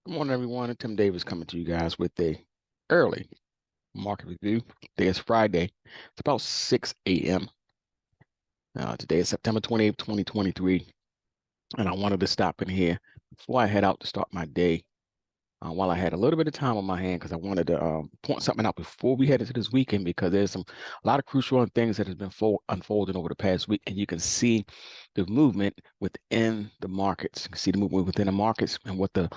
Good morning, everyone. Tim Davis coming to you guys with a early market review. Today is Friday. It's about 6 a.m. Today is September 28th, 2023. And I wanted to stop in here before I head out to start my day while I had a little bit of time on my hand because I wanted to point something out before we head into this weekend because there's a lot of crucial things that has been unfolding over the past week. And you can see the movement within the markets. You can see the movement within the markets and what the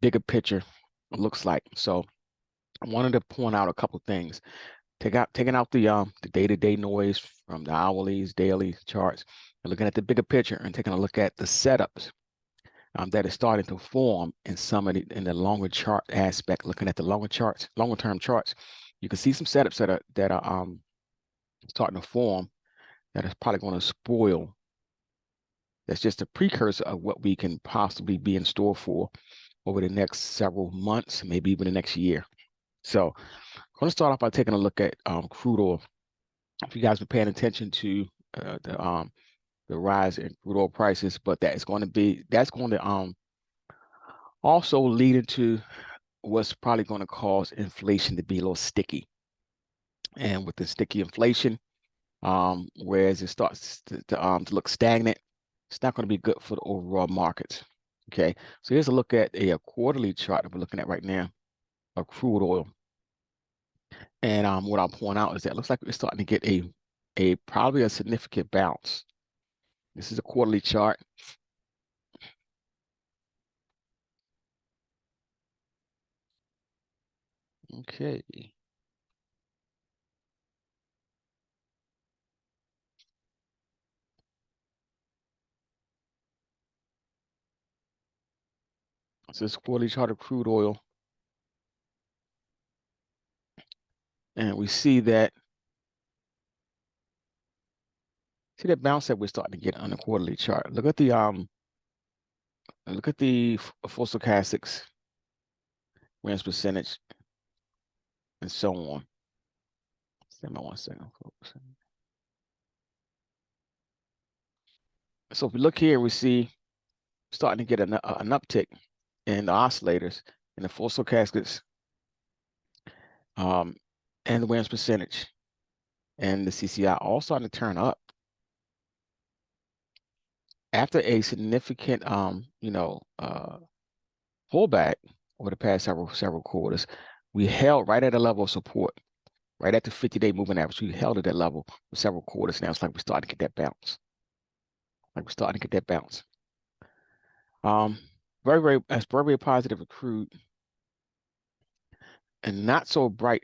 bigger picture looks like. So I wanted to point out a couple things. Taking out the day-to-day noise from the hourlies, daily charts, and looking at the bigger picture and taking a look at the setups that is starting to form in some of in the longer chart aspect. Looking at the longer term charts, you can see some setups that are starting to form that is probably going to spoil. That's just a precursor of what we can possibly be in store for over the next several months, maybe even the next year. So I'm going to start off by taking a look at crude oil. If you guys been paying attention to the rise in crude oil prices, but that's going to also lead into what's probably going to cause inflation to be a little sticky. And with the sticky inflation, whereas it starts to look stagnant, it's not going to be good for the overall markets. Okay, so here's a look at a quarterly chart that we're looking at right now of crude oil. And what I'll point out is that it looks like we're starting to get a probably a significant bounce. This is a quarterly chart. Okay. So this quarterly chart of crude oil. And we see that bounce that we're starting to get on the quarterly chart. Look at the stochastics, Williams percentage, and so on. Stand by 1 second, folks. So if we look here, we see starting to get an uptick in the oscillators in the full stochastics, and the Williams percentage and the CCI all starting to turn up after a significant pullback over the past several quarters. We held right at a level of support, right at the 50-day moving average. We held at that level for several quarters now. It's like we're starting to get that bounce. That's very positive with crude and not so great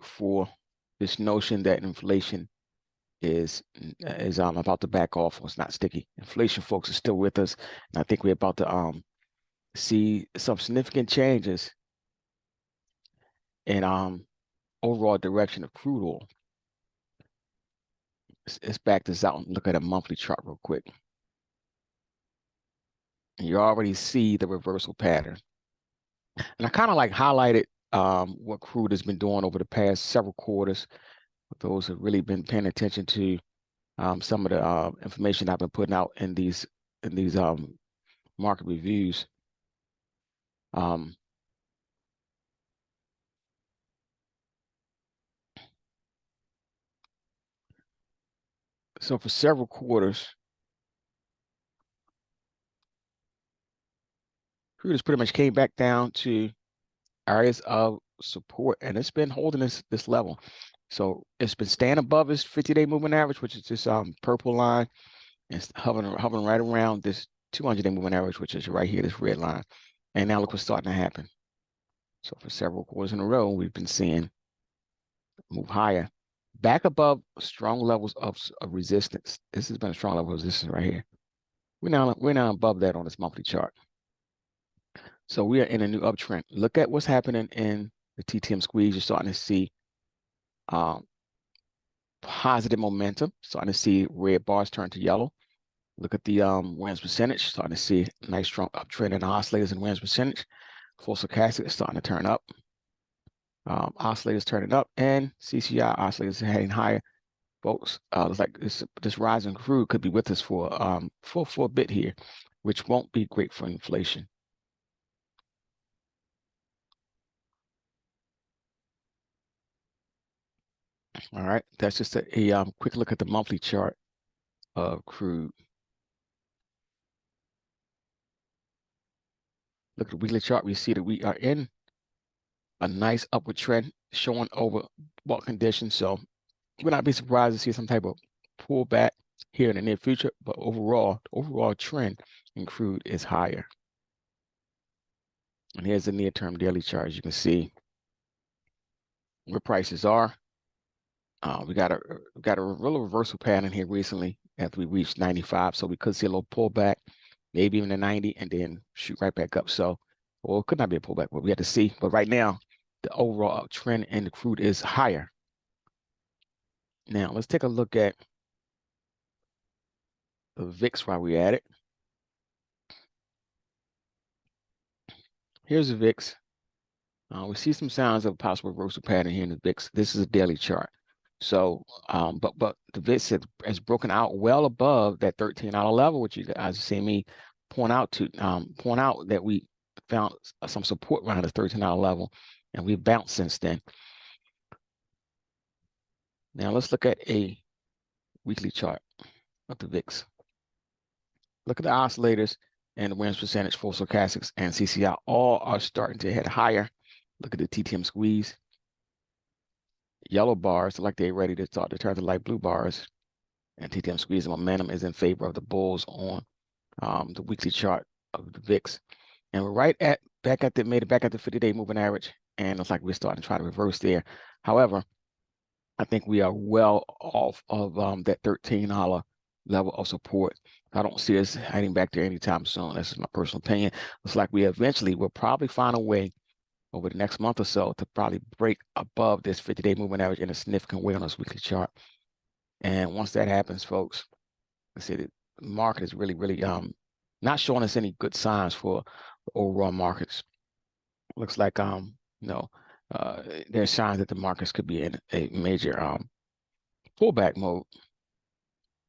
for this notion that inflation is about to back off or it's not sticky. Inflation, folks, is still with us. And I think we're about to see some significant changes in overall direction of crude oil. Let's back this out and look at a monthly chart real quick. And you already see the reversal pattern. And I kind of like highlighted what crude has been doing over the past several quarters. For those who have really been paying attention to some of the information I've been putting out in these market reviews. So for several quarters, crude has pretty much came back down to areas of support, and it's been holding this level. So it's been staying above its 50-day moving average, which is this purple line, and it's hovering right around this 200-day moving average, which is right here, this red line. And now look what's starting to happen. So for several quarters in a row, we've been seeing move higher, back above strong levels of resistance. This has been a strong level of resistance right here. We're now above that on this monthly chart. So we are in a new uptrend. Look at what's happening in the TTM squeeze. You're starting to see positive momentum. Starting to see red bars turn to yellow. Look at the Williams percentage. Starting to see a nice strong uptrend in the oscillators and Williams percentage. Full stochastic is starting to turn up. Oscillators turning up, and CCI oscillators are heading higher. Folks, it's like this rise in crude could be with us for a bit here, which won't be great for inflation. All right, that's just a quick look at the monthly chart of crude. Look at the weekly chart. We see that we are in a nice upward trend showing overbought conditions. So we'll not be surprised to see some type of pullback here in the near future. But overall, the overall trend in crude is higher. And here's the near-term daily chart. As you can see where prices are. We got a real reversal pattern here recently after we reached 95. So we could see a little pullback, maybe even a 90, and then shoot right back up. So, well, it could not be a pullback, but we had to see. But right now, the overall trend in the crude is higher. Now, let's take a look at the VIX while we're at it. Here's the VIX. We see some signs of a possible reversal pattern here in the VIX. This is a daily chart. So, but the VIX has broken out well above that $13 level, which you guys see me point out that we found some support around the $13 level, and we've bounced since then. Now let's look at a weekly chart of the VIX. Look at the oscillators and the Williams percentage for stochastics and CCI. All are starting to head higher. Look at the TTM squeeze. Yellow bars like they're ready to start to turn to light blue bars. And TTM squeeze and momentum is in favor of the bulls on the weekly chart of the VIX. And we're made it back at the 50-day moving average. And it's like we're starting to try to reverse there. However, I think we are well off of that $13 level of support. I don't see us heading back there anytime soon. That's just my personal opinion. Looks like we eventually will probably find a way over the next month or so to probably break above this 50-day moving average in a significant way on this weekly chart. And once that happens, folks, I see the market is really, really not showing us any good signs for the overall markets. Looks like there's signs that the markets could be in a major pullback mode.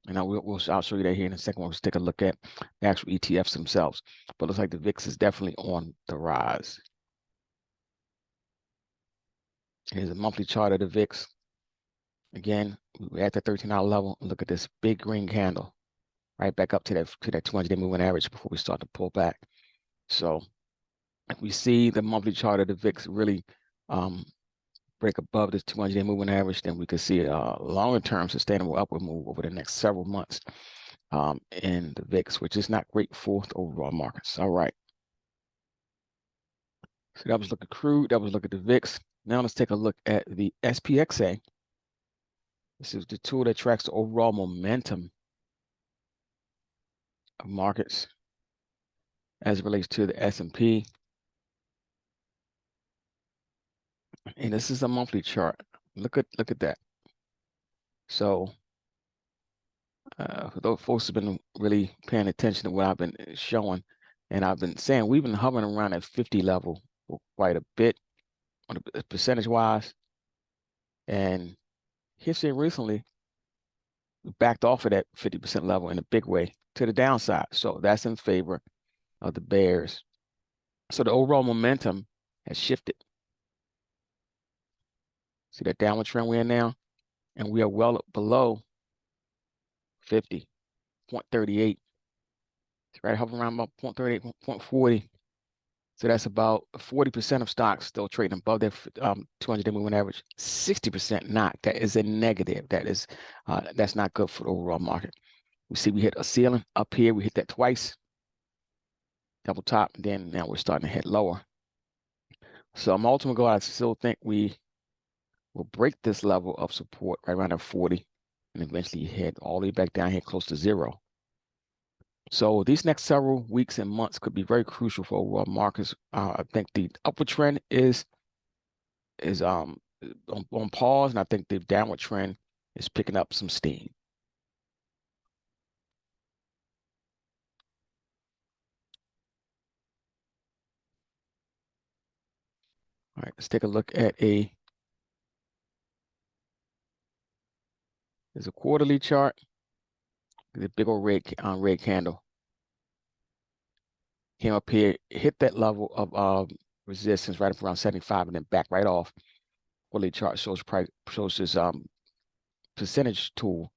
And I'll show you that here in a second. We'll just take a look at the actual ETFs themselves. But it looks like the VIX is definitely on the rise. Here's a monthly chart of the VIX. Again, we're at the $13 level. Look at this big green candle, right back up to that 200-day moving average before we start to pull back. So if we see the monthly chart of the VIX really break above this 200-day moving average, then we could see a longer-term sustainable upward move over the next several months in the VIX, which is not great for the overall markets. All right. So that was look at crude. That was look at the VIX. Now let's take a look at the SPXA. This is the tool that tracks the overall momentum of markets as it relates to the S&P. And this is a monthly chart. Look at that. So for those folks who've been really paying attention to what I've been showing, and I've been saying we've been hovering around that 50 level for quite a bit on the percentage wise. And history recently backed off of that 50% level in a big way to the downside. So that's in favor of the bears. So the overall momentum has shifted. See that downward trend we're in now? And we are well below 50, 0.38. It's right hovering around about 0.38, 0.40. So that's about 40% of stocks still trading above their 200-day moving average. 60% not. That is a negative. That's not good for the overall market. We see we hit a ceiling up here. We hit that twice. Double top, and then now we're starting to head lower. So my ultimate goal, I still think we will break this level of support right around at 40 and eventually head all the way back down here close to zero. So these next several weeks and months could be very crucial for overall markets. I think the upward trend is on pause, and I think the downward trend is picking up some steam. All right, let's take a look at there's a quarterly chart. The big old red candle came up here, hit that level of resistance right up around 75, and then back right off. Quarterly chart shows this percentage tool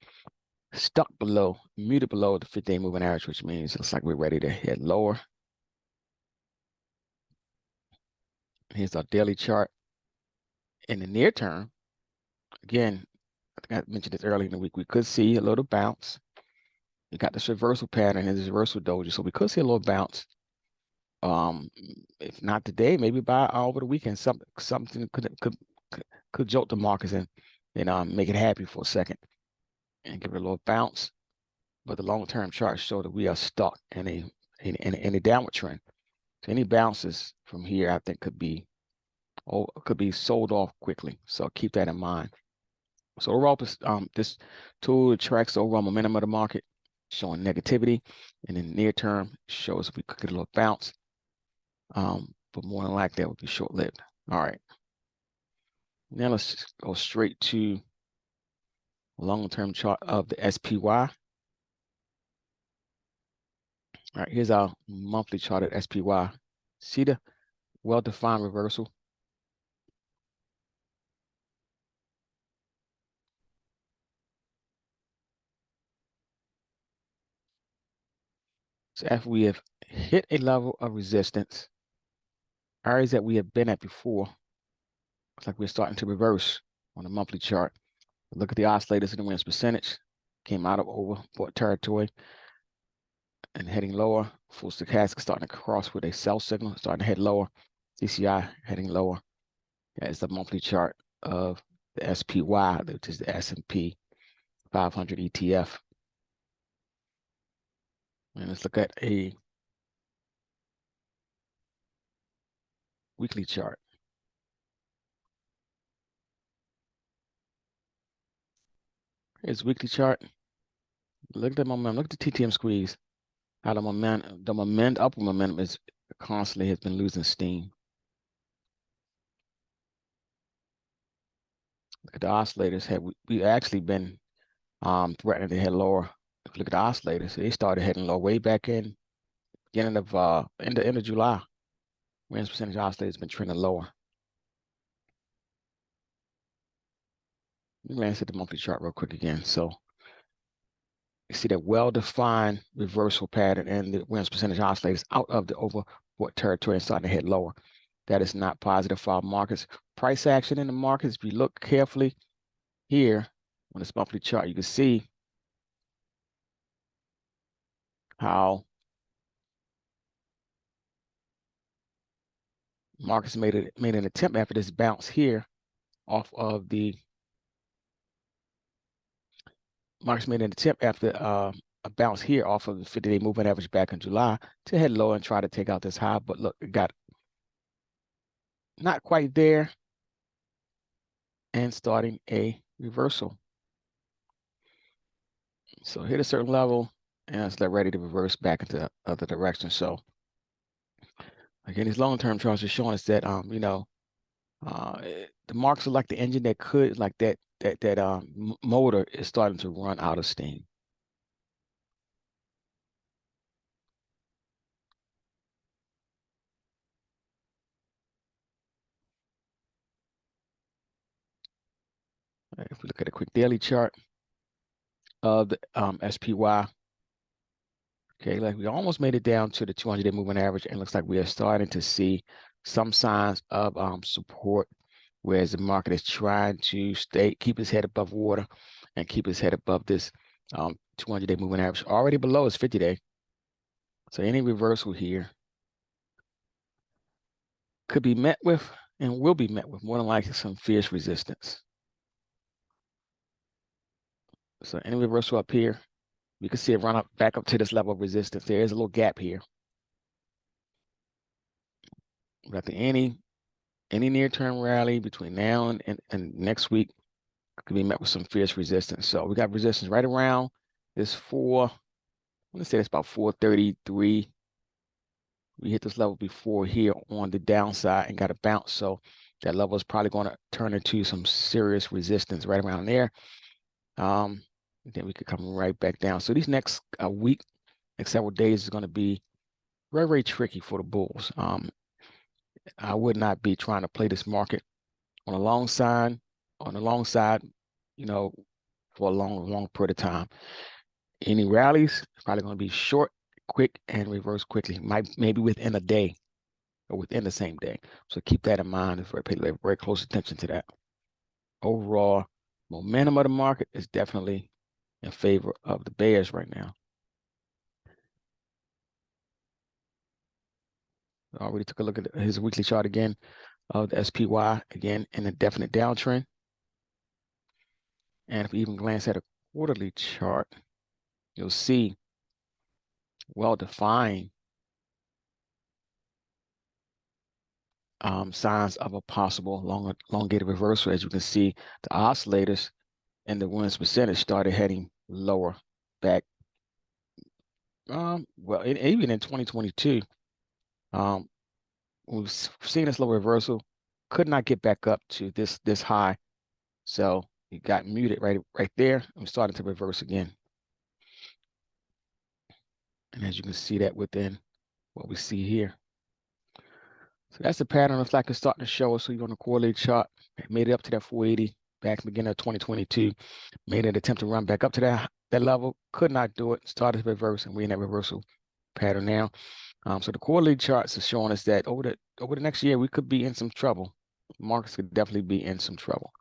stuck below, muted below the 50-day moving average, which means it looks like we're ready to head lower. Here's our daily chart. In the near term, again, I think I mentioned this earlier in the week, we could see a little bounce. We got this reversal pattern and this reversal doji, so we could see a little bounce. If not today, maybe by over the weekend, something could jolt the markets and make it happy for a second and give it a little bounce. But the long-term charts show that we are stuck in a downward trend. So any bounces from here, I think, could be sold off quickly. So keep that in mind. So overall, this tool tracks the overall momentum of the market, showing negativity, and in the near term shows we could get a little bounce. But more than likely that would be short-lived. All right. Now let's just go straight to long-term chart of the SPY. All right, here's our monthly chart at SPY. See the well-defined reversal? So after we have hit a level of resistance, areas that we have been at before, looks like we're starting to reverse on the monthly chart. Look at the oscillators and the wins percentage. Came out of overbought territory and heading lower. Full stochastic starting to cross with a sell signal, starting to head lower. CCI heading lower. That is the monthly chart of the SPY, which is the S&P 500 ETF. And let's look at a weekly chart. Here's weekly chart. Look at the momentum. Look at the TTM squeeze. How the upward momentum is constantly has been losing steam. Look at the oscillators. We actually been threatening to head lower. If you look at the oscillators, they started heading low way back in beginning of end of July. Wins percentage oscillator has been trending lower. Let me glance at the monthly chart real quick again. So you see that well-defined reversal pattern and the wins percentage oscillators out of the overbought territory and starting to head lower. That is not positive for our markets. Price action in the markets, if you look carefully here on this monthly chart, you can see how markets made an attempt after this bounce here off of the markets made an attempt after a bounce here off of the 50-day moving average back in July to head low and try to take out this high. But look, it got not quite there and starting a reversal. So hit a certain level and it's ready to reverse back into the other direction. So again, these long-term charts are showing us that the markets are like the engine that could, like that motor is starting to run out of steam. If we look at a quick daily chart of the SPY, okay, like we almost made it down to the 200-day moving average, and looks like we are starting to see some signs of support, whereas the market is trying to keep its head above water and keep its head above this 200-day moving average, already below its 50-day. So any reversal here could be met with and will be met with more than likely some fierce resistance. So any reversal up here, you can see it run up back up to this level of resistance. There is a little gap here. But any near-term rally between now and next week could be met with some fierce resistance. So we got resistance right around this let's say it's about 433. We hit this level before here on the downside and got a bounce. So that level is probably going to turn into some serious resistance right around there. Then we could come right back down. So these next week, next several days is going to be very, very tricky for the bulls. I would not be trying to play this market on the long side, you know, for a long period of time. Any rallies, probably going to be short, quick, and reverse quickly. Maybe within a day or within the same day. So keep that in mind and pay very close attention to that. Overall momentum of the market is definitely in favor of the bears right now. I already took a look at his weekly chart again of the SPY, again in a definite downtrend. And if we even glance at a quarterly chart, you'll see well-defined signs of a possible elongated reversal. As you can see, the oscillators and the Williams percentage started heading lower back. Well, even in 2022, we've seen this low reversal, could not get back up to this high, so it got muted right there and started to reverse again. And as you can see that within what we see here. So that's the pattern. Looks like it's starting to show us. So you're on the quarterly chart, it made it up to that 480 back in the beginning of 2022, made an attempt to run back up to that level, could not do it, started to reverse, and we're in that reversal pattern now. So the quarterly charts are showing us that over the next year, we could be in some trouble. Markets could definitely be in some trouble.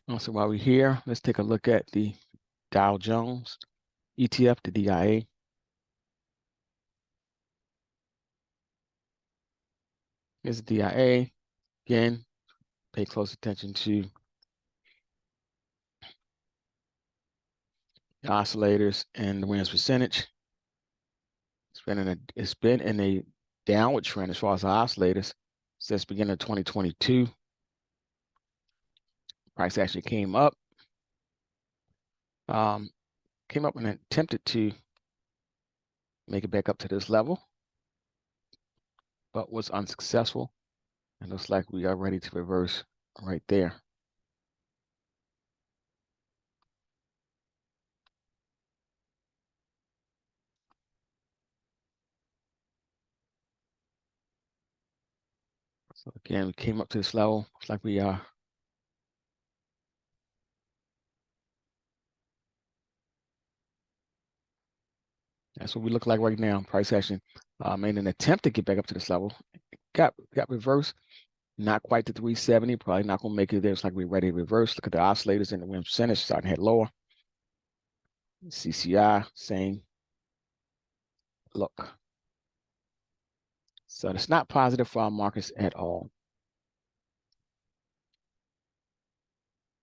Also, while we're here, let's take a look at the Dow Jones ETF, the DIA. Here's the DIA. Again, pay close attention to the oscillators and the Williams percentage. It's been in a downward trend as far as the oscillators since the beginning of 2022. Price actually came up and attempted to make it back up to this level, but was unsuccessful. And looks like we are ready to reverse right there. So again, we came up to this level. Looks like we are. That's what we look like right now. Price action made an attempt to get back up to this level. Got reversed. Not quite to 370. Probably not going to make it there. It's like we're ready to reverse. Look at the oscillators and the Williams percentage starting to head lower. CCI, same look. So it's not positive for our markets at all.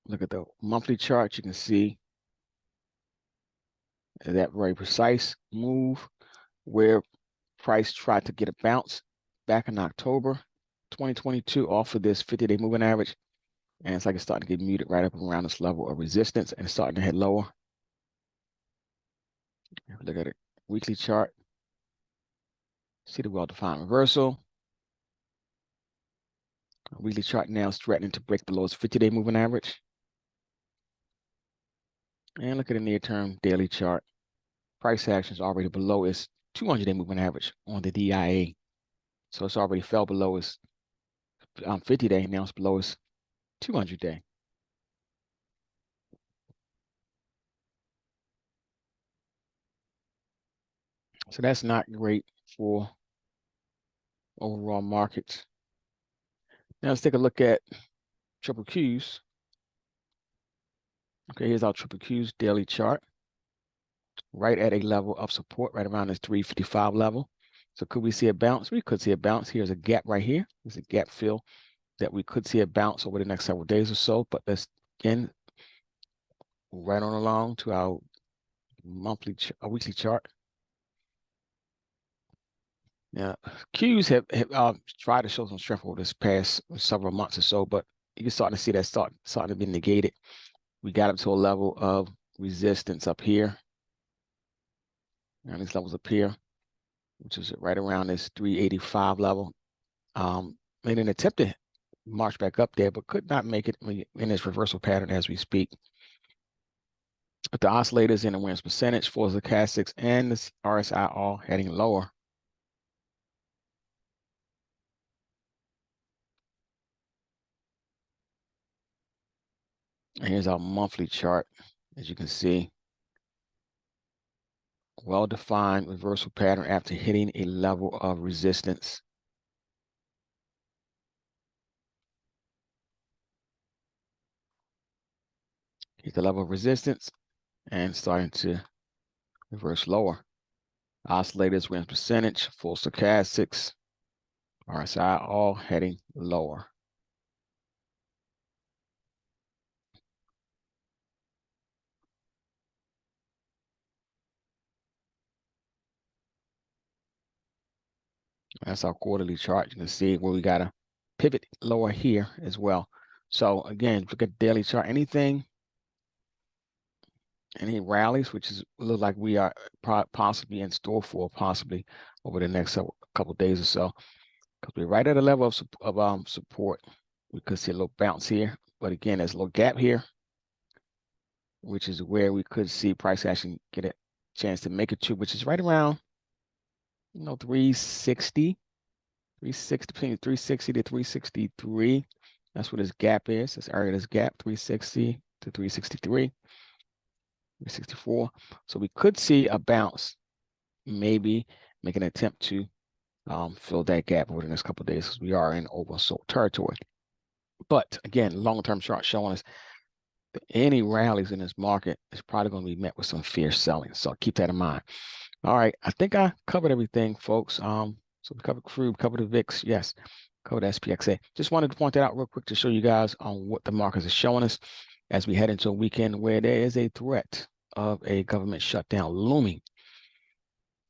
Look at the monthly chart. You can see that very precise move where price tried to get a bounce back in October 2022 off of this 50-day moving average. And it's like it's starting to get muted right up around this level of resistance and it's starting to head lower. Look at it, weekly chart. See the well-defined reversal. Weekly chart now is threatening to break below its 50-day moving average. And look at the near-term daily chart. Price action is already below its 200-day moving average on the DIA. So it's already fell below its 50-day. Now it's below its 200-day. So that's not great for overall markets. Now let's take a look at triple Qs. Okay, here's our triple Qs daily chart. Right at a level of support, right around this 355 level. So could we see a bounce? We could see a bounce. Here's a gap right here. There's a gap fill that we could see a bounce over the next several days or so. But let's again right on along to our weekly chart. Now, Qs have tried to show some strength over this past several months or so, but you're starting to see that starting to be negated. We got up to a level of resistance up here. And these levels up here, which is right around this 385 level. Made an attempt to march back up there, but could not make it in this reversal pattern as we speak. But the oscillators and the Williams percentage for the stochastics and the RSI all heading lower. And here's our monthly chart. As you can see, well-defined reversal pattern after hitting a level of resistance. Hit the level of resistance and starting to reverse lower. Oscillators, wins percentage, full stochastics, RSI, all heading lower. That's our quarterly chart. You can see where we got a pivot lower here as well. So again, look at daily chart. Any rallies, which is look like we are possibly in store for possibly over the next couple of days or so, because we're right at a level of support. We could see a little bounce here, but again, there's a little gap here, which is where we could see price action get a chance to make it to, which is right around 360, between 360 to 363. That's what this gap is. This area, this gap, 360 to 363, 364. So we could see a bounce, maybe make an attempt to fill that gap over the next couple of days, because we are in oversold territory. But again, long-term chart showing us that any rallies in this market is probably going to be met with some fierce selling. So keep that in mind. All right, I think I covered everything, folks. So we covered crude, covered the VIX, yes, covered SPXA. Just wanted to point that out real quick to show you guys on what the markets are showing us as we head into a weekend where there is a threat of a government shutdown looming.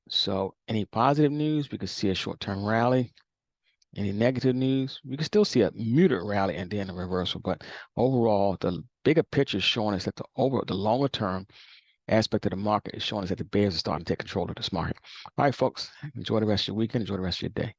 So any positive news, we could see a short-term rally. Any negative news, we can still see a muted rally and then a reversal. But overall, the bigger picture is showing us that the longer term aspect of the market is showing us that the bears are starting to take control of this market. All right, folks, enjoy the rest of your weekend. Enjoy the rest of your day.